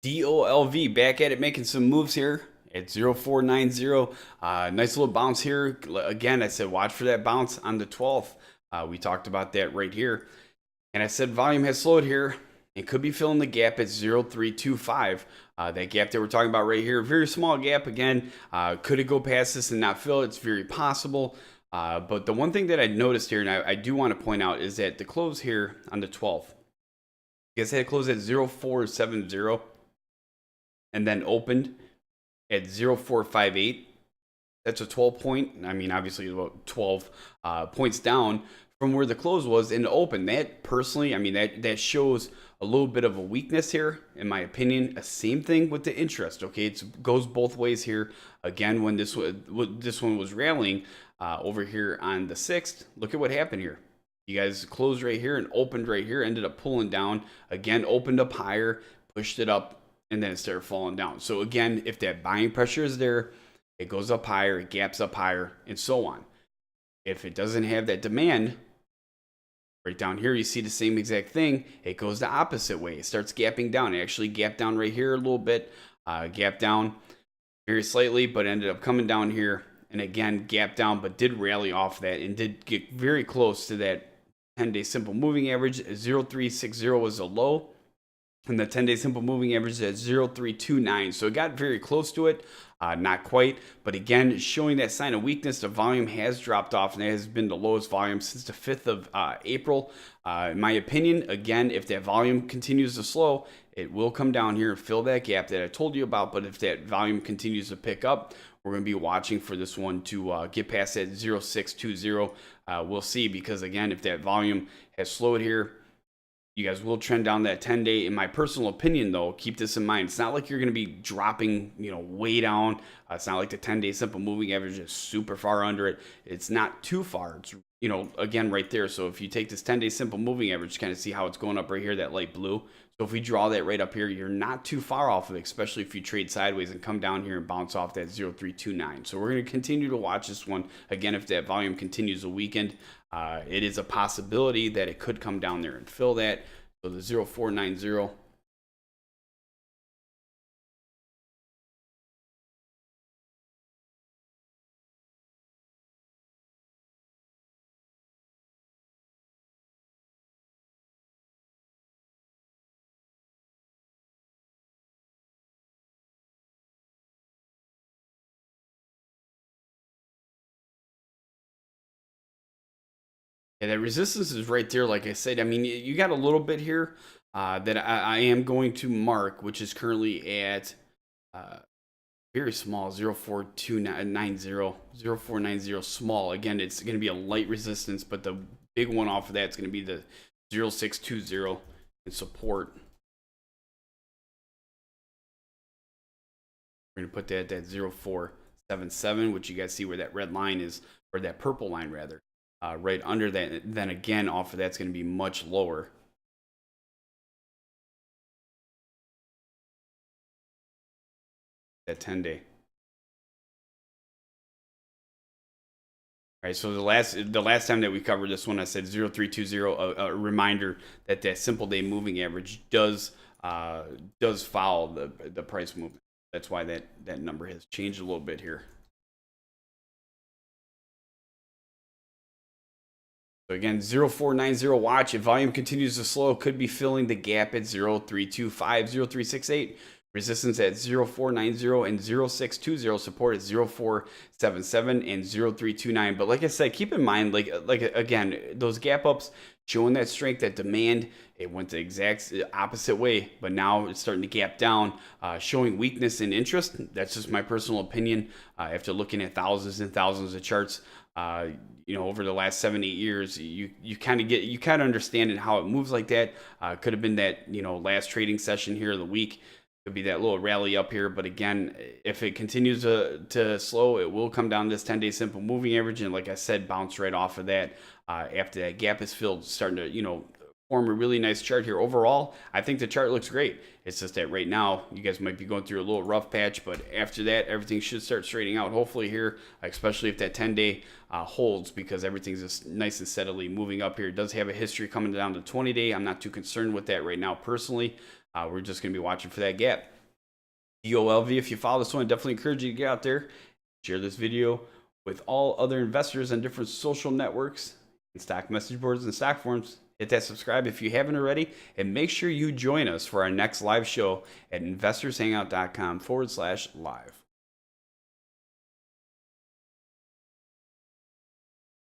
DOLV back at it, making some moves here at 0490. Nice little bounce here. Again, I said watch for that bounce on the 12th. We talked about that right here. And I said volume has slowed here. It could be filling the gap at 0325. That gap that we're talking about right here, very small gap again. Could it go past this and not fill? It's very possible. But the one thing that I noticed here, and I do want to point out, is that the close here on the 12th, you guys had it close at 0470 and then opened at 0458. That's a 12 point. I mean, obviously, about 12 points down from where the close was in the open. That personally, I mean, that shows a little bit of a weakness here, in my opinion. Same thing with the interest. Okay, it goes both ways here. Again, when this one was rallying over here on the 6th, look at what happened here. You guys closed right here and opened right here, ended up pulling down. Again, opened up higher, pushed it up, and then it started falling down. So again, if that buying pressure is there, it goes up higher, it gaps up higher, and so on. If it doesn't have that demand, right down here, you see the same exact thing. It goes the opposite way. It starts gapping down. It actually gapped down right here a little bit, gapped down very slightly, but ended up coming down here. And again, gapped down, but did rally off that and did get very close to that 10-day simple moving average. 0360 was a low. And the 10-day simple moving average is at 0329. So it got very close to it. Not quite. But again, showing that sign of weakness. The volume has dropped off, and it has been the lowest volume since the 5th of April. In my opinion, again, if that volume continues to slow, it will come down here and fill that gap that I told you about. But if that volume continues to pick up, we're going to be watching for this one to get past that 0620. We'll see, because again, if that volume has slowed here, you guys will trend down that 10-day. In my personal opinion, though, keep this in mind. It's not like you're going to be dropping, way down. It's not like the 10-day simple moving average is super far under it. It's not too far. It's, again, right there. So if you take this 10-day simple moving average, kind of see how it's going up right here, that light blue. So if we draw that right up here, you're not too far off of it, especially if you trade sideways and come down here and bounce off that 0329. So we're going to continue to watch this one. Again, if that volume continues a weekend, it is a possibility that it could come down there and fill that. So the 0490. Yeah, that resistance is right there. Like I said, I mean, you got a little bit here that I am going to mark, which is currently at very small, 04290, 0490 small. Again, it's going to be a light resistance, but the big one off of that is going to be the 0620 in support. We're going to put that at 0477, which you guys see where that red line is, or that purple line rather. Right under that. Then again, off of that's going to be much lower. That 10-day. All right, so the last time that we covered this one, I said 0320. A reminder that that simple day moving average does follow the price movement. That's why that number has changed a little bit here. So again, 0490 watch. If volume continues to slow, could be filling the gap at 0325, 0368. Resistance at 0490 and 0620. Support at 0477 and 0329. But like I said, keep in mind, like again, those gap ups showing that strength, that demand, it went the exact opposite way, but now it's starting to gap down, showing weakness in interest. That's just my personal opinion. After looking at thousands and thousands of charts, over the last 7-8 years, you kind of understand it, how it moves like that. Could have been that last trading session here of the week. Could be that little rally up here, but again, if it continues to slow, it will come down this 10-day simple moving average, and like I said, bounce right off of that after that gap is filled, starting to form a really nice chart here. Overall, I think the chart looks great. It's just that right now, you guys might be going through a little rough patch, but after that, everything should start straightening out, hopefully here, especially if that 10-day holds, because everything's just nice and steadily moving up here. It does have a history coming down to 20-day. I'm not too concerned with that right now personally. We're just going to be watching for that gap. DOLV, if you follow this one, definitely encourage you to get out there, share this video with all other investors on different social networks and stock message boards and stock forums. Hit that subscribe if you haven't already, and make sure you join us for our next live show at investorshangout.com/live.